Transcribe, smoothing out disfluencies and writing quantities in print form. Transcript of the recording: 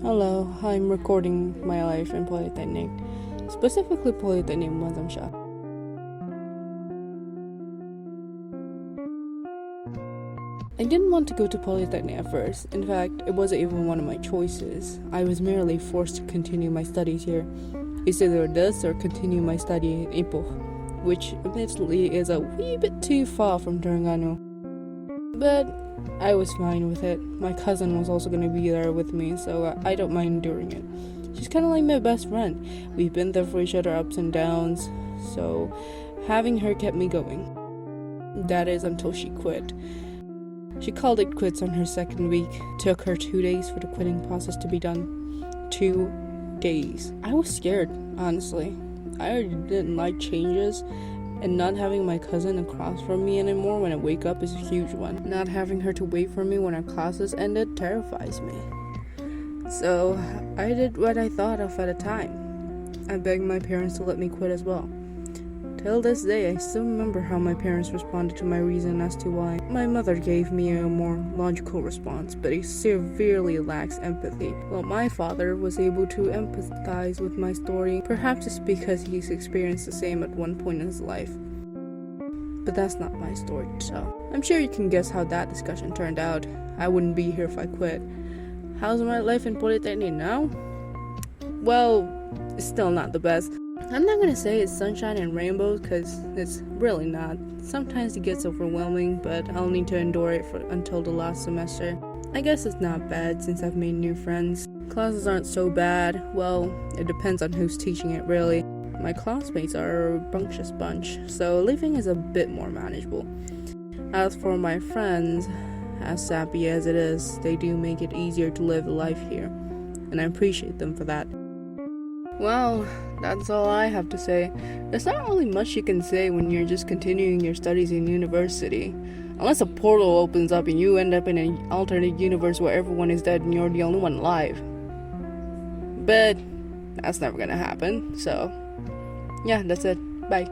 Hello, I'm recording my life in Polytechnic, specifically Polytechnic Mazamsha. I didn't want to go to Polytechnic at first. In fact, it wasn't even one of my choices. I was merely forced to continue my studies here. It's either this or continue my study in Ipoh, which admittedly is a wee bit too far from Terengganu. But I was fine with it. My cousin was also going to be there with me, so I don't mind doing it. She's kind of like my best friend. We've been there for each other ups and downs, so having her kept me going. That is until she quit. She called it quits on her second week. Took her 2 days for the quitting process to be done. 2 days. I was scared, honestly. I already didn't like changes. And not having my cousin across from me anymore when I wake up is a huge one. Not having her to wait for me when our classes ended terrifies me. So I did what I thought of at the time. I begged my parents to let me quit as well. Till this day, I still remember how my parents responded to my reason as to why. My mother gave me a more logical response, but he severely lacks empathy, while my father was able to empathize with my story. Perhaps it's because he's experienced the same at one point in his life. But that's not my story to tell. I'm sure you can guess how that discussion turned out. I wouldn't be here if I quit. How's my life in Polytechnic now? Well, it's still not the best. I'm not gonna say it's sunshine and rainbows because it's really not. Sometimes it gets overwhelming, but I'll need to endure it until the last semester. I guess it's not bad since I've made new friends. Classes aren't so bad. Well, it depends on who's teaching it really. My classmates are a rambunctious bunch, so living is a bit more manageable. As for my friends, as sappy as it is, they do make it easier to live life here, and I appreciate them for that. Well, that's all I have to say. There's not really much you can say when you're just continuing your studies in university. Unless a portal opens up and you end up in an alternate universe where everyone is dead and you're the only one alive. But that's never gonna happen, so yeah, that's it. Bye.